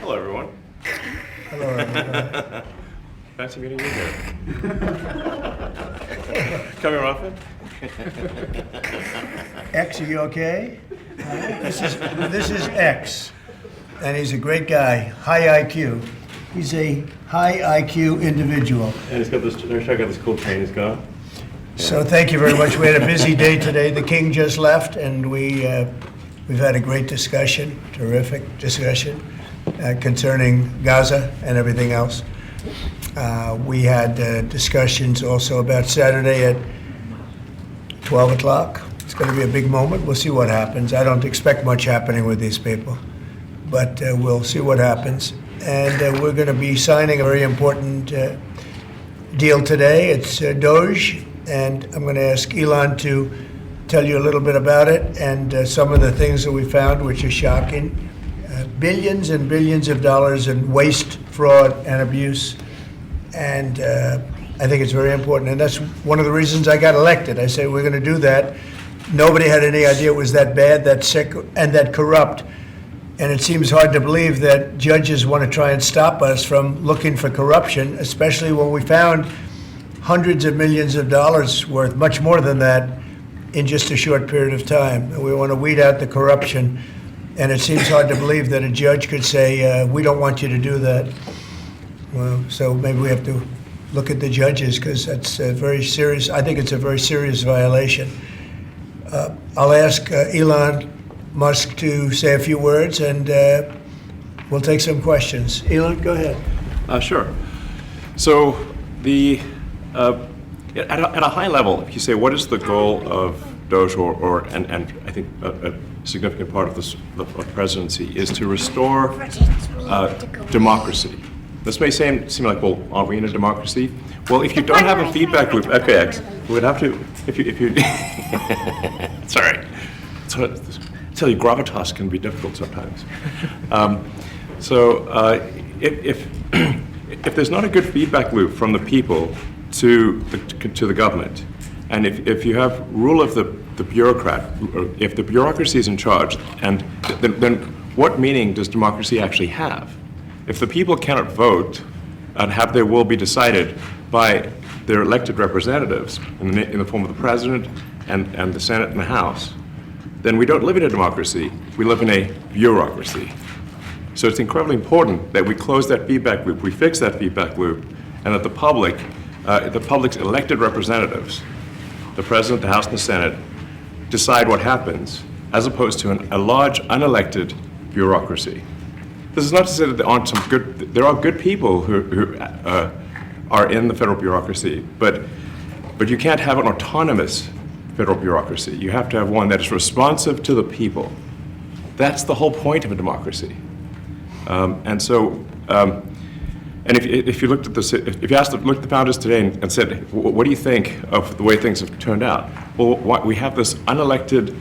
Hello, everyone. Hello, everybody. Fancy meeting you here. Come here often? X, are you okay? This is X, and he's a great guy, high IQ. He's a high IQ individual. And he's got this, check out this cool chain he's got. So thank you very much. We had a busy day today. The king just left, and we've had a great discussion, terrific discussion concerning Gaza and everything else. We had discussions also about Saturday at 12 o'clock. It's going to be a big moment. We'll see what happens. I don't expect much happening with these people, but we'll see what happens. And we're going to be signing a very important deal today. It's DOGE, and I'm going to ask Elon to tell you a little bit about it and some of the things that we found, which are shocking. Billions and billions of dollars in waste, fraud, and abuse. And I think it's very important. And that's one of the reasons I got elected. I said, we're going to do that. Nobody had any idea it was that bad, that sick, and that corrupt. And it seems hard to believe that judges want to try and stop us from looking for corruption, especially when we found hundreds of millions of dollars worth, much more than that, in just a short period of time. And we want to weed out the corruption. And it seems hard to believe that a judge could say, we don't want you to do that. Well, so maybe we have to look at the judges, because that's a very serious, I think it's a very serious violation. I'll ask Elon Musk to say a few words, and we'll take some questions. Elon, go ahead. Sure. So at a high level, if you say what is the goal of DOGE, and I think a significant part of the presidency is to restore democracy. This may seem like, well, aren't we in a democracy? Well, if you don't have a feedback loop, okay, X, we would have to, if you sorry. So, I tell you, gravitas can be difficult sometimes. If there's not a good feedback loop from the people to the government, and if you have rule of the bureaucrat, if the bureaucracy is in charge, and then what meaning does democracy actually have? If the people cannot vote and have their will be decided by their elected representatives in the form of the president and the Senate and the House, then we don't live in a democracy, we live in a bureaucracy. So it's incredibly important that we close that feedback loop, we fix that feedback loop, and that the public's elected representatives, the president, the House, and the Senate, decide what happens, as opposed to a large unelected bureaucracy. This is not to say that there are good people who are in the federal bureaucracy, but you can't have an autonomous federal bureaucracy. You have to have one that is responsive to the people. That's the whole point of a democracy. And if you looked at if you looked at the founders today and said, what do you think of the way things have turned out? Well, we have this unelected,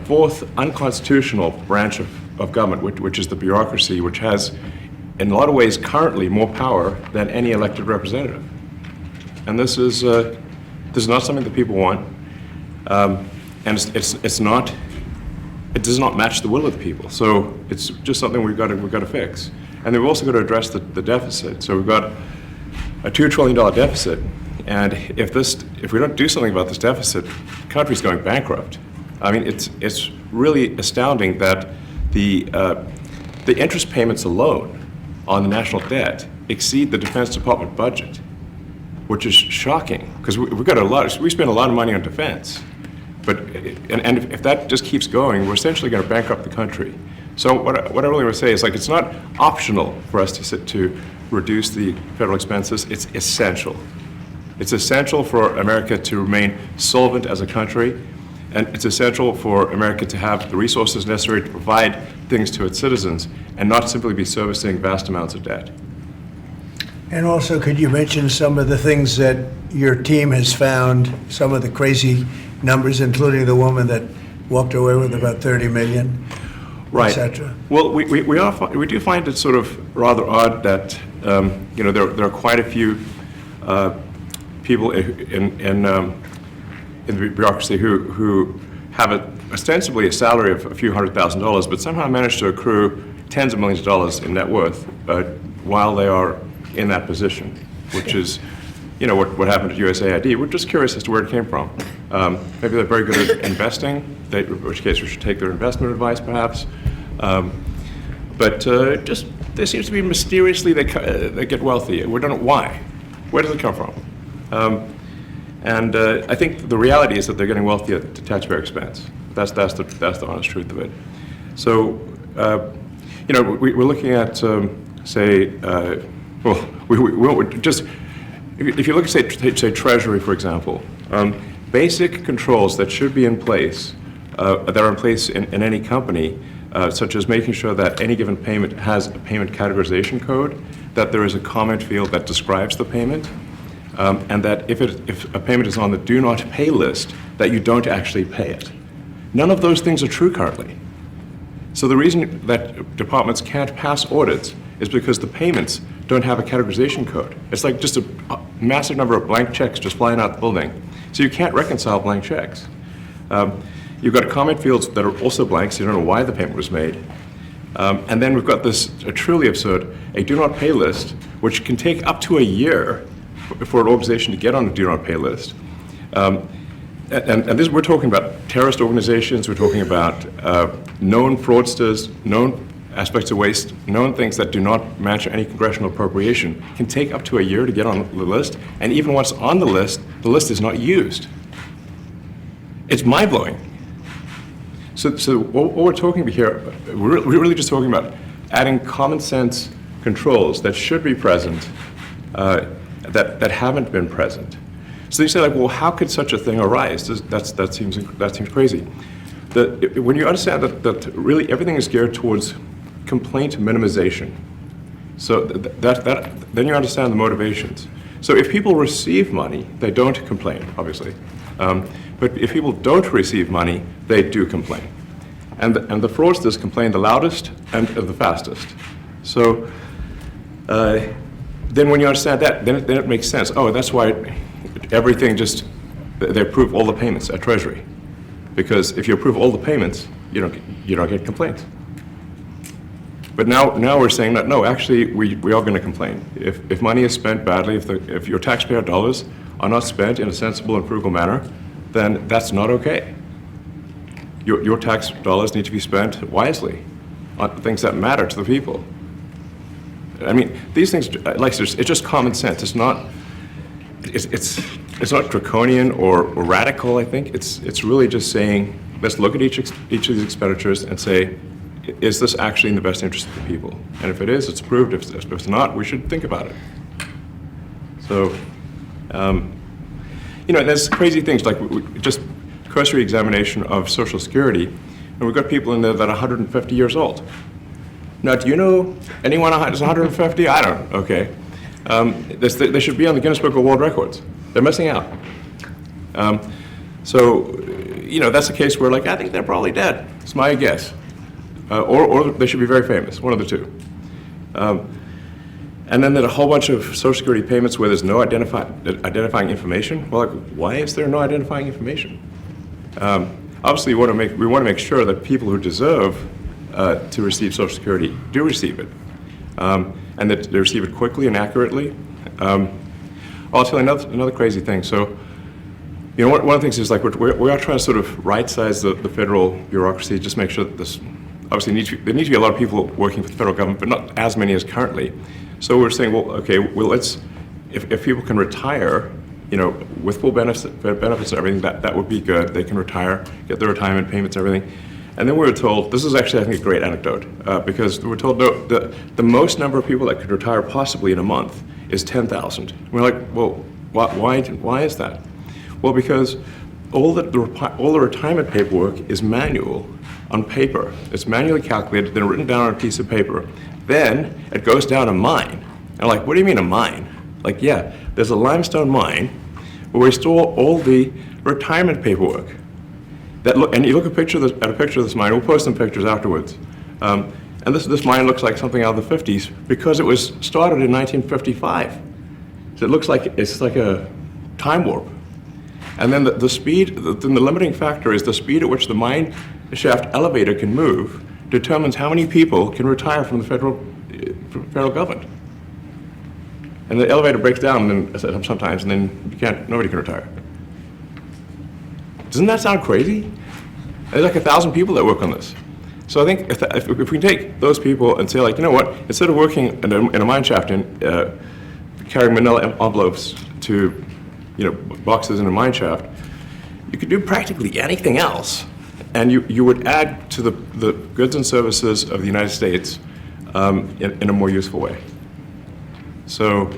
fourth unconstitutional branch of government, which is the bureaucracy, which has, in a lot of ways, currently more power than any elected representative. And this is not something that people want, and it does not match the will of the people. So it's just something we've got to fix. And then we've also got to address the deficit. So we've got a $2 trillion deficit, and if we don't do something about this deficit, the country's going bankrupt. I mean, it's really astounding that the interest payments alone on the national debt exceed the Defense Department budget, which is shocking, because we spend a lot of money on defense. But if that just keeps going, we're essentially going to bankrupt the country. So what I really want to say is, like, it's not optional for us to reduce the federal expenses. It's essential. It's essential for America to remain solvent as a country, and it's essential for America to have the resources necessary to provide things to its citizens and not simply be servicing vast amounts of debt. And also, could you mention some of the things that your team has found, some of the crazy numbers, including the woman that walked away with about 30 million? Right. Etc. Well, we do find it sort of rather odd that there are quite a few people in the bureaucracy who have ostensibly a salary of a few $100,000, but somehow manage to accrue tens of millions of dollars in net worth while they are in that position, which is, what happened at USAID. We're just curious as to where it came from. Maybe they're very good at investing, in which case we should take their investment advice, perhaps. But just there seems to be mysteriously they get wealthy. We don't know why. Where does it come from? And I think the reality is that they're getting wealthy at the taxpayer expense. That's the honest truth of it. So, we're looking at, if you look at, say, Treasury, for example, basic controls that should be in place, that are in place in any company, such as making sure that any given payment has a payment categorization code, that there is a comment field that describes the payment, and that if a payment is on the do not pay list, that you don't actually pay it. None of those things are true currently. So the reason that departments can't pass audits is because the payments don't have a categorization code. It's like just a massive number of blank checks just flying out the building. So you can't reconcile blank checks. You've got comment fields that are also blank, so you don't know why the payment was made. And then we've got this truly absurd, a do not pay list, which can take up to a year for an organization to get on a do not pay list. And this, we're talking about terrorist organizations, we're talking about known fraudsters, known aspects of waste, known things that do not match any congressional appropriation, can take up to a year to get on the list, and even once on the list is not used. It's mind-blowing. So what we're talking about here, we're really just talking about adding common sense controls that should be present, that haven't been present. So you say, like, well, how could such a thing arise? That seems crazy. When you understand that really everything is geared towards complaint minimization, so then you understand the motivations. So if people receive money, they don't complain, obviously. But if people don't receive money, they do complain. And the fraudsters complain the loudest and the fastest. So then when you understand that, then it makes sense. Oh, that's why everything they approve all the payments at Treasury. Because if you approve all the payments, you don't get complaints. But now we're saying that, no, actually, we are going to complain. If money is spent badly, if your taxpayer dollars are not spent in a sensible and frugal manner, then that's not okay. Your tax dollars need to be spent wisely on things that matter to the people. I mean, these things, it's just common sense. It's not draconian or radical, I think. It's really just saying, let's look at each of these expenditures and say, is this actually in the best interest of the people? And if it is, it's approved. If it's not, we should think about it. So, there's crazy things like just cursory examination of Social Security, and we've got people in there that are 150 years old. Now, do you know anyone who's 150? I don't. Okay. They should be on the Guinness Book of World Records. They're missing out. That's a case where, I think they're probably dead. It's my guess. Or they should be very famous, one of the two. And then there's a whole bunch of Social Security payments where there's no identifying information. Well, why is there no identifying information? Obviously, we want to make sure that people who deserve to receive Social Security do receive it, and that they receive it quickly and accurately. I'll tell you another crazy thing. So, one of the things is we are trying to sort of right-size the federal bureaucracy, just make sure that this. Obviously, there need to be a lot of people working for the federal government, but not as many as currently. So we're saying, if people can retire, with full benefits and everything, that would be good. They can retire, get their retirement payments, everything. And then we were told, this is actually, I think, a great anecdote, because we were told, no, the most number of people that could retire possibly in a month is 10,000. We're like, well, why is that? Well, because all the retirement paperwork is manual on paper. It's manually calculated, then written down on a piece of paper. Then it goes down a mine. And I'm like, what do you mean a mine? Yeah, there's a limestone mine where we store all the retirement paperwork. And you look at a picture of this mine. We'll post some pictures afterwards. And this mine looks like something out of the 50s because it was started in 1955. So it looks like it's like a time warp. And then the speed, the limiting factor is the speed at which the mine shaft elevator can move determines how many people can retire from the federal government. And the elevator breaks down sometimes, and then nobody can retire. Doesn't that sound crazy? There's like 1,000 people that work on this. So I think if we can take those people and say, like, you know what, instead of working in a mine shaft and carrying manila envelopes to, boxes in a mine shaft, you could do practically anything else, and you would add to the goods and services of the United States in a more useful way. So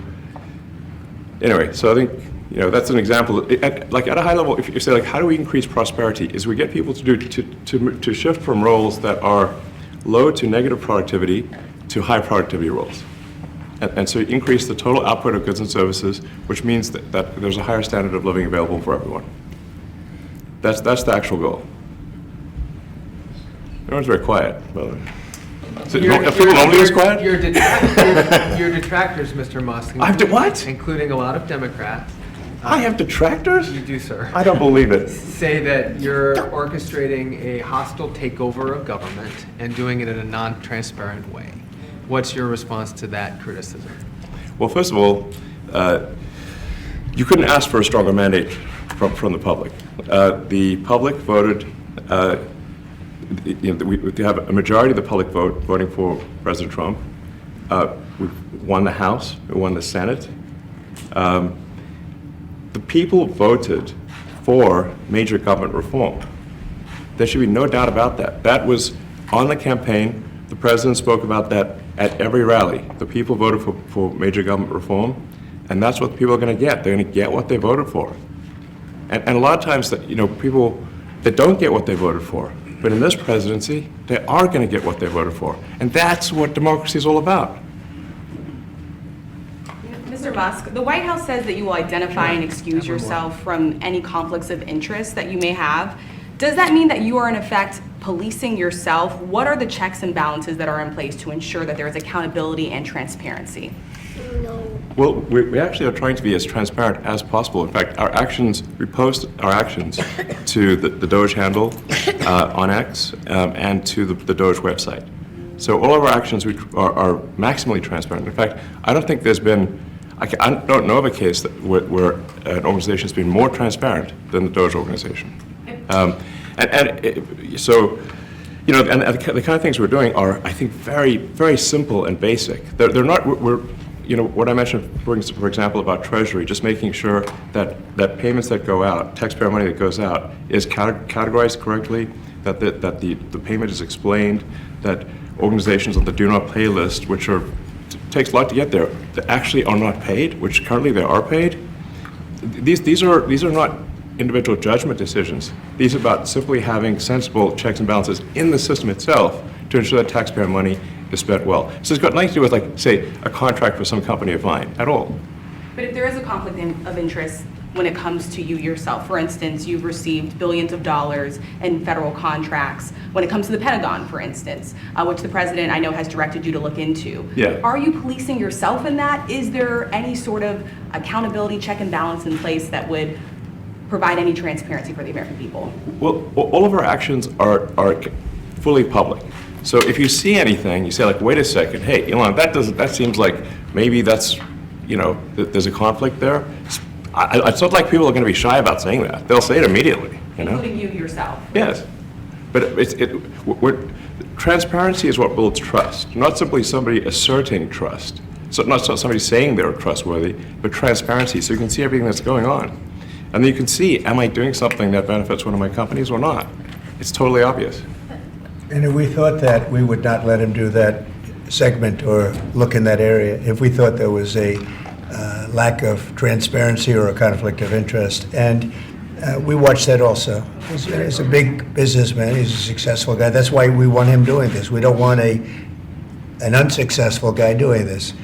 anyway, so I think that's an example. Like at a high level, if you say, like, how do we increase prosperity? Is we get people to shift from roles that are low to negative productivity to high productivity roles, and so increase the total output of goods and services, which means that there's a higher standard of living available for everyone. That's the actual goal. Everyone's very quiet, by the way. So people normally is quiet? Your detractors, Mr. Musk. What? Including a lot of Democrats. I have detractors? You do, sir. I don't believe it. Say that you're orchestrating a hostile takeover of government and doing it in a non-transparent way. What's your response to that criticism? Well, first of all, you couldn't ask for a stronger mandate from the public. The public voted. We have a majority of the public voting for President Trump. We won the House, we won the Senate. The people voted for major government reform. There should be no doubt about that. That was on the campaign. The president spoke about that at every rally. The people voted for major government reform, and that's what the people are going to get. They're going to get what they voted for. And a lot of times, people that don't get what they voted for, but in this presidency, they are going to get what they voted for. And that's what democracy is all about. Mr. Musk, the White House says that you will identify and excuse yourself from any conflicts of interest that you may have. Does that mean that you are in effect policing yourself? What are the checks and balances that are in place to ensure that there is accountability and transparency? Well, we actually are trying to be as transparent as possible. In fact, we post our actions to the DOGE handle on X and to the DOGE website. So all of our actions are maximally transparent. In fact, I don't think there's been, I don't know of a case where an organization has been more transparent than the DOGE organization. So, and the kind of things we're doing are, I think, very, very simple and basic. They're not, what I mentioned, for example, about Treasury, just making sure that payments that go out, taxpayer money that goes out, is categorized correctly, that the payment is explained, that organizations on the do not pay list, which takes a lot to get there, that actually are not paid, which currently they are paid. These are not individual judgment decisions. These are about simply having sensible checks and balances in the system itself to ensure that taxpayer money is spent well. So it's got nothing to do with, like, say, a contract with some company of mine at all. But if there is a conflict of interest when it comes to you yourself, for instance, you've received billions of dollars in federal contracts when it comes to the Pentagon, for instance, which the president, I know, has directed you to look into. Yeah. Are you policing yourself in that? Is there any sort of accountability check and balance in place that would provide any transparency for the American people? Well, all of our actions are fully public. So if you see anything, you say, like, wait a second, hey, Elon, that seems like maybe that's, there's a conflict there. It's not like people are going to be shy about saying that. They'll say it immediately, Including you yourself. Yes. But transparency is what builds trust, not simply somebody asserting trust. So not somebody saying they're trustworthy, but transparency, so you can see everything that's going on. And then you can see, am I doing something that benefits one of my companies or not? It's totally obvious. And if we thought that, we would not let him do that segment or look in that area if we thought there was a lack of transparency or a conflict of interest. And we watch that also. He's a big businessman. He's a successful guy. That's why we want him doing this. We don't want an unsuccessful guy doing this.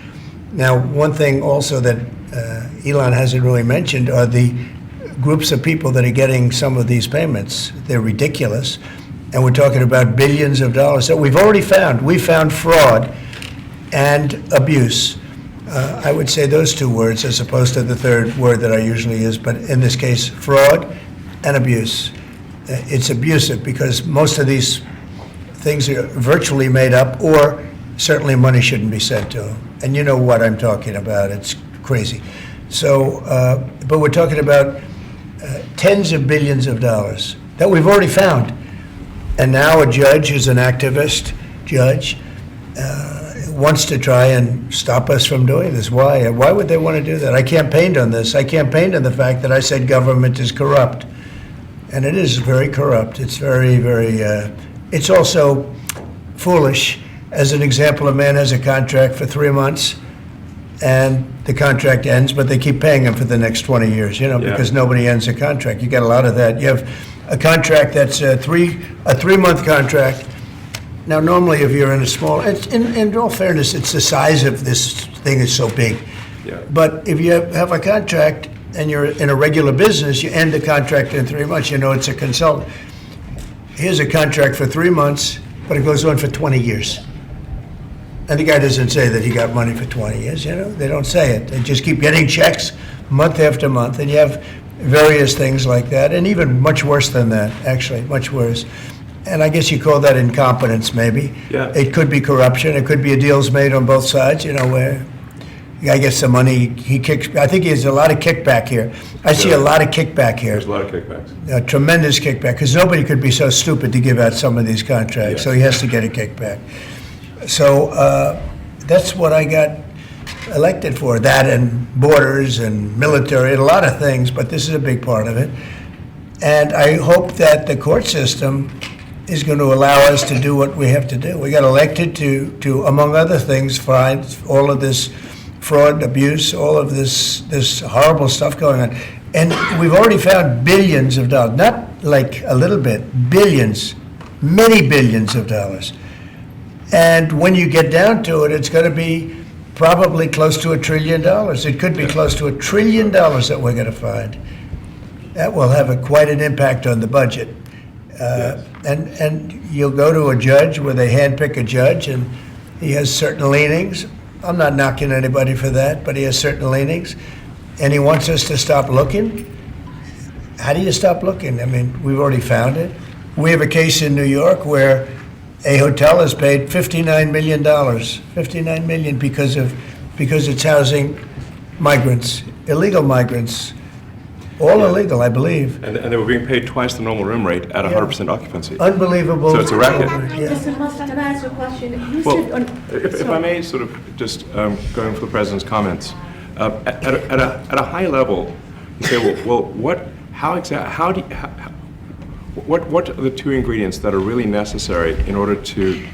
Now, one thing also that Elon hasn't really mentioned are the groups of people that are getting some of these payments. They're ridiculous. And we're talking about billions of dollars that we've already found. We found fraud and abuse. I would say those two words as opposed to the third word that I usually use, but in this case, fraud and abuse. It's abusive because most of these things are virtually made up, or certainly money shouldn't be sent to them. And you know what I'm talking about. It's crazy. So, but we're talking about tens of billions of dollars that we've already found. And now a judge who's an activist judge wants to try and stop us from doing this. Why? Why would they want to do that? I campaigned on this. I campaigned on the fact that I said government is corrupt. And it is very corrupt. It's very, very, it's also foolish. As an example, a man has a contract for 3 months and the contract ends, but they keep paying him for the next 20 years, you know, because nobody ends a contract. You got a lot of that. You have a contract that's a 3-month contract. Now, normally, if you're in a small, in all fairness, it's the size of this thing is so big. Yeah. But if you have a contract and you're in a regular business, you end the contract in 3 months, you know it's a consultant. Here's a contract for 3 months, but it goes on for 20 years. And the guy doesn't say that he got money for 20 years, you know? They don't say it. They just keep getting checks month after month, and you have various things like that, and even much worse than that, actually, much worse. And I guess you call that incompetence, maybe. Yeah. It could be corruption. It could be deals made on both sides, you know, where the guy gets some money, he kicks. I think there's a lot of kickback here. I see a lot of kickback here. There's a lot of kickbacks. A tremendous kickback, because nobody could be so stupid to give out some of these contracts, so he has to get a kickback. So that's what I got elected for, that and borders and military, and a lot of things, but this is a big part of it. And I hope that the court system is going to allow us to do what we have to do. We got elected to among other things, find all of this fraud, abuse, all of this horrible stuff going on. And we've already found billions of dollars, not like a little bit, billions, many billions of dollars. And when you get down to it, it's going to be probably close to $1 trillion. It could be close to $1 trillion that we're going to find. That will have quite an impact on the budget. And you'll go to a judge where they handpick a judge, and he has certain leanings. I'm not knocking anybody for that, but he has certain leanings. And he wants us to stop looking. How do you stop looking? I mean, we've already found it. We have a case in New York where a hotel has paid $59 million, $59 million because it's housing migrants, illegal migrants, all illegal, I believe. And they were being paid twice the normal room rate at 100% occupancy. Unbelievable. So it's a racket. Mr. Musk, can I ask a question? You Well, said if I may, sort of just going for the president's comments, at a high level, you say, well, what are the two ingredients that are really necessary in order to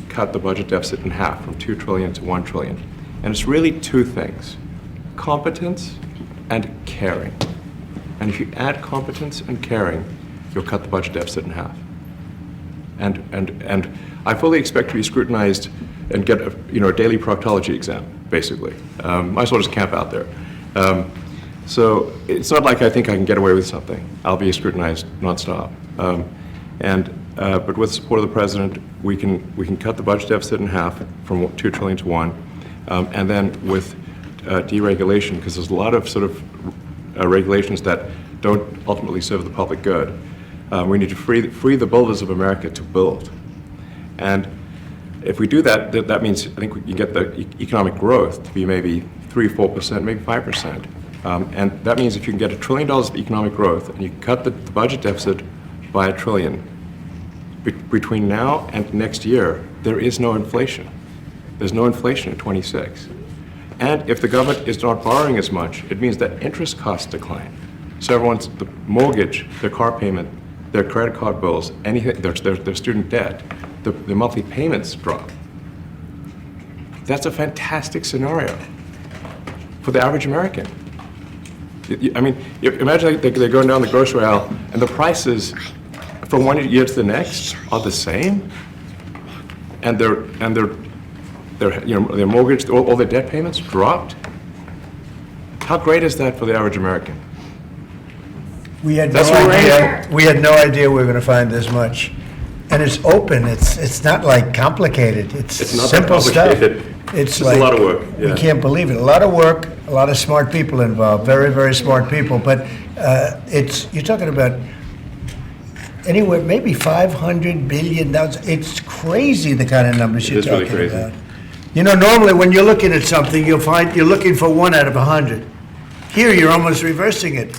cut the budget deficit in half from $2 trillion to $1 trillion? And it's really two things: competence and caring. And if you add competence and caring, you'll cut the budget deficit in half. And I fully expect to be scrutinized and get a daily proctology exam, basically. Might as well just camp out there. So it's not like I think I can get away with something. I'll be scrutinized nonstop. But with the support of the president, we can cut the budget deficit in half from $2 trillion to $1, and then with deregulation, because there's a lot of sort of regulations that don't ultimately serve the public good. We need to free the builders of America to build. And if we do that, that means I think we can get the economic growth to be maybe 3-4%, maybe 5%. And that means if you can get $1 trillion of economic growth and you cut the budget deficit by $1 trillion, between now and next year, there is no inflation. There's no inflation in 26. And if the government is not borrowing as much, it means that interest costs decline. So the mortgage, their car payment, their credit card bills, anything, their student debt, the monthly payments drop. That's a fantastic scenario for the average American. I mean, imagine they're going down the grocery aisle and the prices from one year to the next are the same, and their mortgage, all their debt payments dropped. How great is that for the average American? We had That's no what we're idea. We had no idea we were going to find this much, and it's open. It's not like complicated. It's not that simple stuff. complicated. It's just like, a lot of work. We Yeah. can't believe it. A lot of work, a lot of smart people involved. Very, very smart people. But you're talking about anywhere, maybe 500 billion. It's crazy the kind of numbers It you're is really talking crazy. about. You know, normally when you're looking at something, you'll find you're looking for 1 out of 100. Here, you're almost reversing it.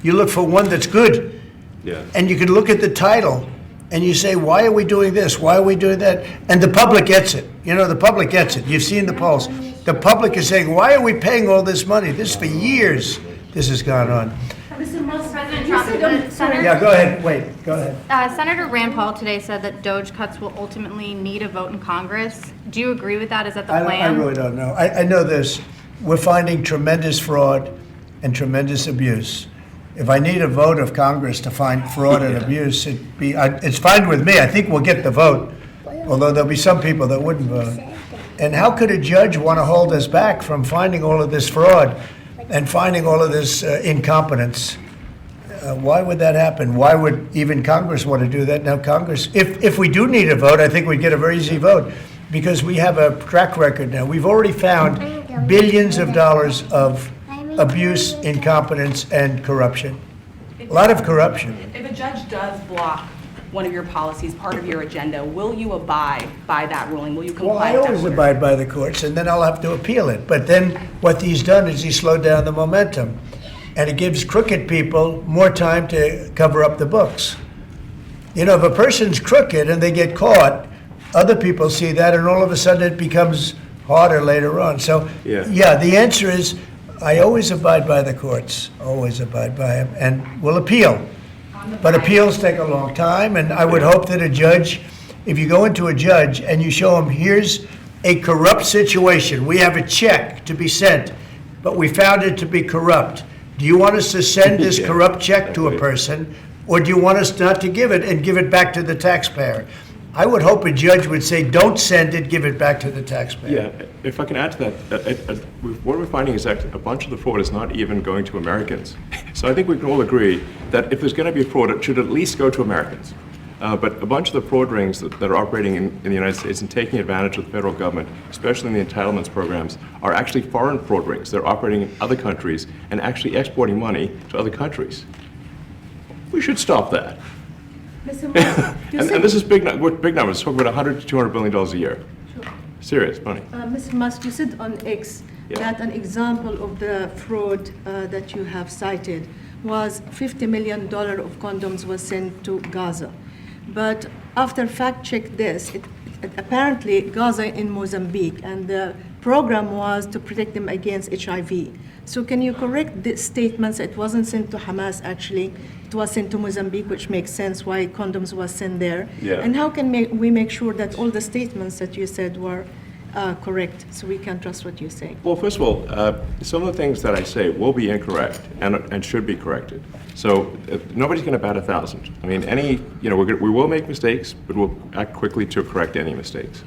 You look for one that's good. Yeah. And you can look at the title and you say, why are we doing this? Why are we doing that? And the public gets it. You know, the public gets it. You've seen the polls. The public is saying, why are we paying all this money? This for years, this has gone on. Mr. Musk, President you Trump, said the Senate- Yeah, go ahead. Wait, go ahead. Senator Rand Paul today said that DOGE cuts will ultimately need a vote in Congress. Do you agree with that? Is that the I plan? really don't know. I know this. We're finding tremendous fraud and tremendous abuse. If I need a vote of Congress to find fraud and abuse, it's fine with me. I think we'll get the vote, although there'll be some people that wouldn't vote. And how could a judge want to hold us back from finding all of this fraud and finding all of this incompetence? Why would that happen? Why would even Congress want to do that? Now, Congress, if we do need a vote, I think we'd get a very easy vote because we have a track record now. We've already found billions of dollars of abuse, incompetence, and corruption. A lot of corruption. If a judge does block one of your policies, part of your agenda, will you abide by that ruling? Will you Well, comply I with that always order? abide by the courts, and then I'll have to appeal it. But then what he's done is he slowed down the momentum, and it gives crooked people more time to cover up the books. You know, if a person's crooked and they get caught, other people see that, and all of a sudden it becomes harder later on. So, Yeah. the answer is I always abide by the courts, always abide by them, and will appeal. But appeals take a long time, and I would hope that a judge, if you go into a judge and you show him, here's a corrupt situation, we have a check to be sent, but we found it to be corrupt. Do you want us to send this Yeah, corrupt check to a exactly. person, or do you want us not to give it and give it back to the taxpayer? I would hope a judge would say, don't send it, give it back to the taxpayer. Yeah, if I can add to that, what we're finding is that a bunch of the fraud is not even going to Americans. So I think we can all agree that if there's going to be fraud, it should at least go to Americans. But a bunch of the fraud rings that are operating in the United States and taking advantage of the federal government, especially in the entitlements programs, are actually foreign fraud rings. They're operating in other countries and actually exporting money to other countries. We should stop that. Mr. Musk, you And said, this is big numbers. We're talking about $100 to $200 billion a year. Serious money. Mr. Musk, you said on X Yeah. that an example of the fraud that you have cited was $50 million of condoms was sent to Gaza. But after fact check this, apparently Gaza in Mozambique, and the program was to protect them against HIV. So can you correct the statements? It wasn't sent to Hamas actually. It was sent to Mozambique, which makes sense why condoms was sent there. Yeah. And how can we make sure that all the statements that you said were correct, so we can trust what you say? Well, first of all, some of the things that I say will be incorrect and should be corrected. So nobody's going to bat 1,000. I mean, we will make mistakes, but we'll act quickly to correct any mistakes.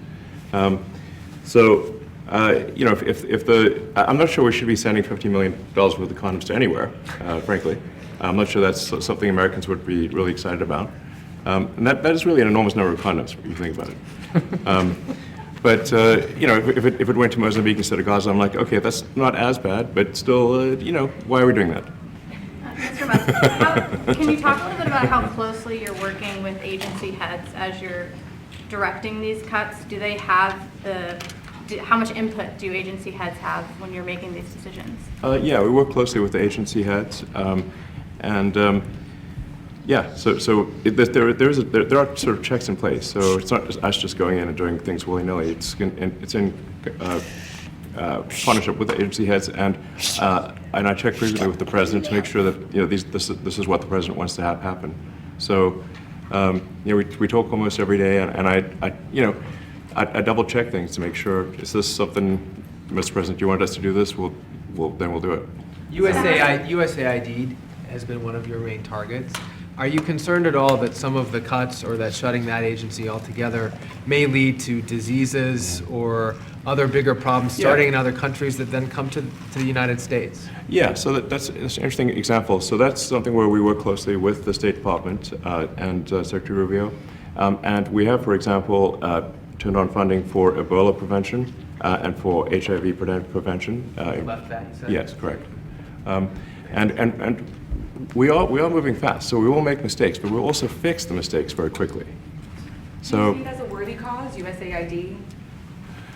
I'm not sure we should be sending $50 million worth of condoms to anywhere, frankly. I'm not sure that's something Americans would be really excited about. And that is really an enormous number of condoms, if you think about it. If it went to Mozambique instead of Gaza, I'm like, okay, that's not as bad, but still, why are we doing that? Mr. Musk, can you talk a little bit about how closely you're working with agency heads as you're directing these cuts? Do they have how much input do agency heads have when you're making these decisions? Yeah, we work closely with the agency heads, there are sort of checks in place. So it's not just us just going in and doing things willy-nilly. It's in partnership with the agency heads, and I check frequently with the president to make sure that this is what the president wants to have happen. So we talk almost every day, and I double check things to make sure, is this something, Mr. President, you want us to do this? Then we'll do it. USAID has been one of your main targets. Are you concerned at all that some of the cuts or that shutting that agency altogether may lead to diseases or other bigger problems starting in other countries that then come to the United States? Yeah, so that's an interesting example. So that's something where we work closely with the State Department and Secretary Rubio. And we have, for example, turned on funding for Ebola prevention and for HIV prevention. You left that, you said? Yes, correct. And we are moving fast, so we will make mistakes, but we'll also fix the mistakes very quickly. Do you So see it as a worthy cause, USAID?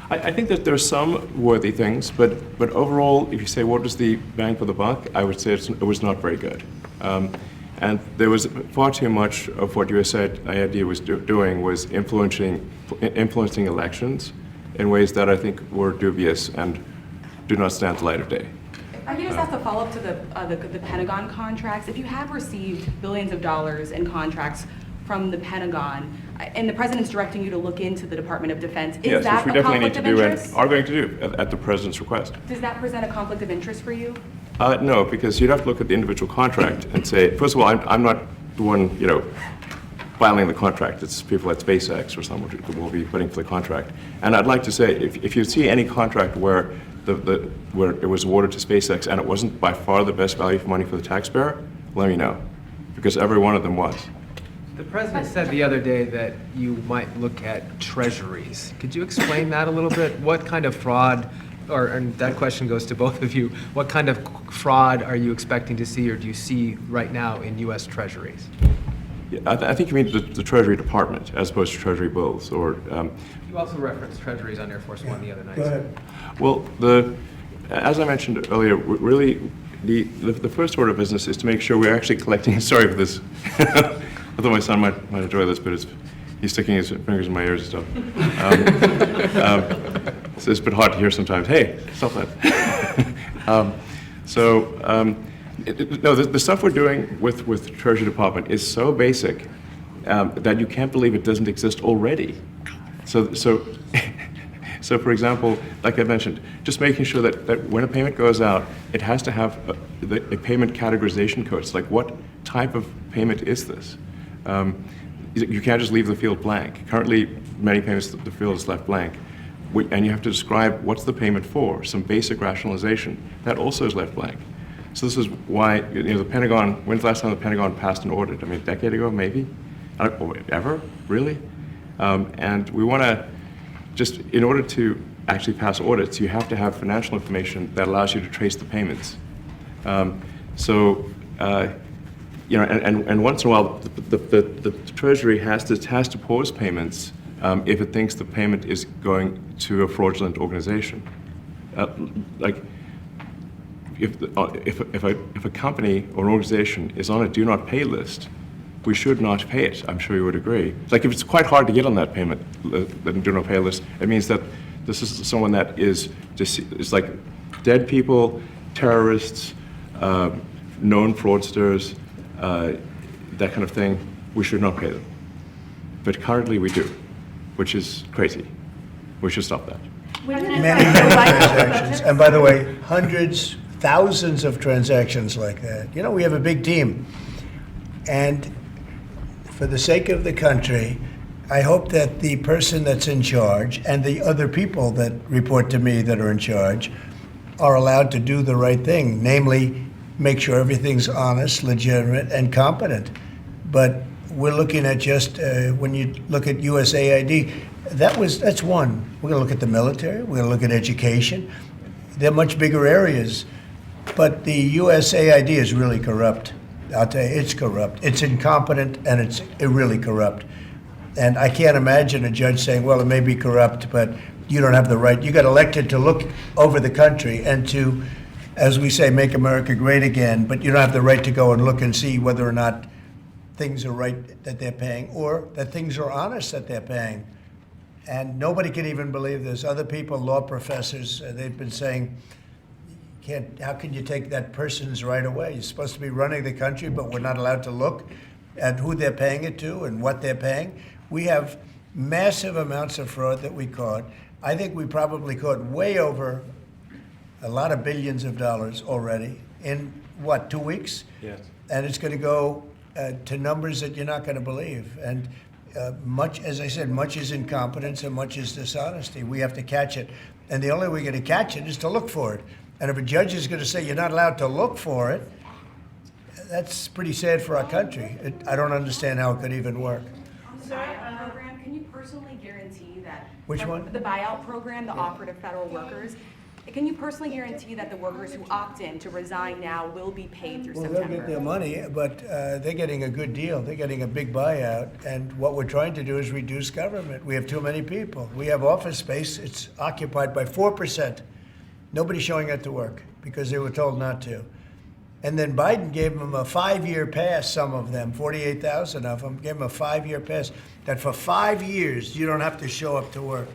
I think that there's some worthy things, but overall, if you say what was the bang for the buck, I would say it was not very good. And there was far too much of what USAID was doing was influencing elections in ways that I think were dubious and do not stand the light of day. I can just ask a follow-up to the Pentagon contracts. If you have received billions of dollars in contracts from the Pentagon, and the president's directing you to look into the Department of Defense, is Yes, that which we a definitely need conflict to of do and interest? are going to do at the president's request. Does that present a conflict of interest for you? No, because you'd have to look at the individual contract and say, first of all, I'm not the one, filing the contract. It's people at SpaceX or someone who will be putting for the contract. And I'd like to say, if you see any contract where where it was awarded to SpaceX and it wasn't by far the best value for money for the taxpayer, let me know, because every one of them was. The president said the other day that you might look at treasuries. Could you explain that a little bit? What kind of fraud, and that question goes to both of you, what kind of fraud are you expecting to see or do you see right now in U.S. treasuries? Yeah, I think you mean the Treasury Department as opposed to Treasury bills, or. You also referenced treasuries on Air Force One the other night. Go ahead. Well, as I mentioned earlier, really the first order of business is to make sure we're actually collecting. Sorry for this. I thought my son might enjoy this, but he's sticking his fingers in my ears and stuff. So it's a bit hard to hear sometimes. Hey, stop that. No, the stuff we're doing with the Treasury Department is so basic that you can't believe it doesn't exist already. So for example, like I mentioned, just making sure that when a payment goes out, it has to have a payment categorization code. It's like, what type of payment is this? You can't just leave the field blank. Currently, many payments, the field is left blank. And you have to describe what's the payment for, some basic rationalization. That also is left blank. So this is why, the Pentagon, when's the last time the Pentagon passed an audit? I mean, a decade ago, maybe? Ever? Really? And we want to just, in order to actually pass audits, you have to have financial information that allows you to trace the payments. And once in a while, the Treasury has to pause payments if it thinks the payment is going to a fraudulent organization. If a company or an organization is on a do not pay list, we should not pay it. I'm sure you would agree. Like, if it's quite hard to get on that payment, the do not pay list, it means that this is someone that is just, it's like dead people, terrorists, known fraudsters, that kind of thing. We should not pay them. But currently we do, which is crazy. We should stop that. Many transactions. And by the way, hundreds, thousands of transactions like that. We have a big team. And for the sake of the country, I hope that the person that's in charge and the other people that report to me that are in charge are allowed to do the right thing, namely make sure everything's honest, legitimate, and competent. But we're looking at just, when you look at USAID, that's one. We're going to look at the military. We're going to look at education. They're much bigger areas. But the USAID is really corrupt. I'll tell you, it's corrupt. It's incompetent, and it's really corrupt. And I can't imagine a judge saying, well, it may be corrupt, but you don't have the right. You got elected to look over the country and to, as we say, make America great again, but you don't have the right to go and look and see whether or not things are right that they're paying or that things are honest that they're paying. And nobody can even believe this. Other people, law professors, they've been saying, how can you take that person's right away? You're supposed to be running the country, but we're not allowed to look at who they're paying it to and what they're paying. We have massive amounts of fraud that we caught. I think we probably caught way over a lot of billions of dollars already in, 2 weeks? Yes. And it's going to go to numbers that you're not going to believe. And much, as I said, much is incompetence and much is dishonesty. We have to catch it. And the only way we're going to catch it is to look for it. And if a judge is going to say you're not allowed to look for it, that's pretty sad for our country. I don't understand how it could even work. On the buyout program, can you personally guarantee that? Which one? The buyout program, the operative federal workers, Can you personally guarantee that the workers who opt in to resign now will be paid through Well, September? they'll get their money, but they're getting a good deal. They're getting a big buyout. And what we're trying to do is reduce government. We have too many people. We have office space. It's occupied by 4%. Nobody's showing up to work because they were told not to. And then Biden gave them a 5-year pass, some of them, 48,000 of them, gave them a 5-year pass, that for 5 years you don't have to show up to work.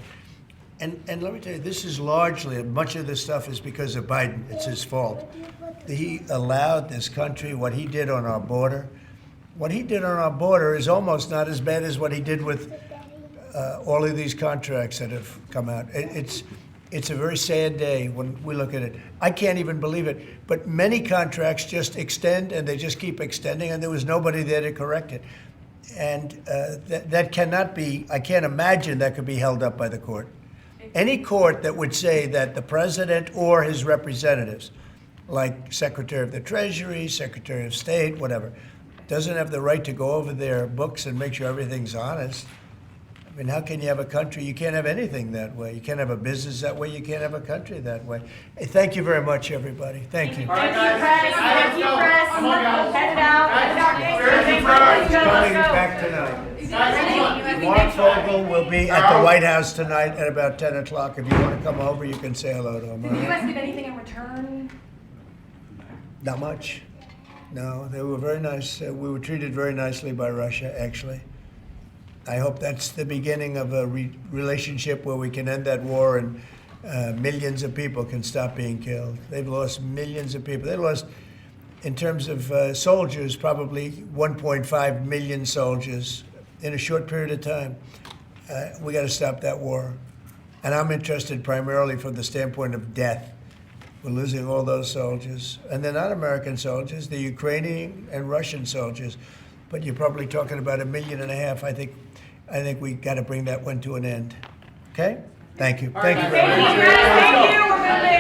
And let me tell you, this is largely, much of this stuff is because of Biden. It's his fault. He allowed this country, what he did on our border. What he did on our border is almost not as bad as what he did with all of these contracts that have come out. It's a very sad day when we look at it. I can't even believe it. But many contracts just extend, and they just keep extending, and there was nobody there to correct it. And that cannot be, I can't imagine that could be held up by the court. Any court that would say that the president or his representatives, like Secretary of the Treasury, Secretary of State, whatever, doesn't have the right to go over their books and make sure everything's honest. I mean, how can you have a country? You can't have anything that way. You can't have a business that way. You can't have a country that way. Hey, thank you very much, everybody. Thank you. Thank you, press. Thank you, press. Head it out. Coming back tonight. Mark Fogel will be at the White House tonight at about 10 o'clock. If you want to come over, you can say hello to him. Did you guys give anything in return? Not much. No, they were very nice. We were treated very nicely by Russia, actually. I hope that's the beginning of a relationship where we can end that war and millions of people can stop being killed. They've lost millions of people. They lost, in terms of soldiers, probably 1.5 million soldiers in a short period of time. We got to stop that war. And I'm interested primarily from the standpoint of death. We're losing all those soldiers. And they're not American soldiers, they're Ukrainian and Russian soldiers. But you're probably talking about 1.5 million. I think we got to bring that one to an end. Okay? Thank you. Thank you very much. Thank you.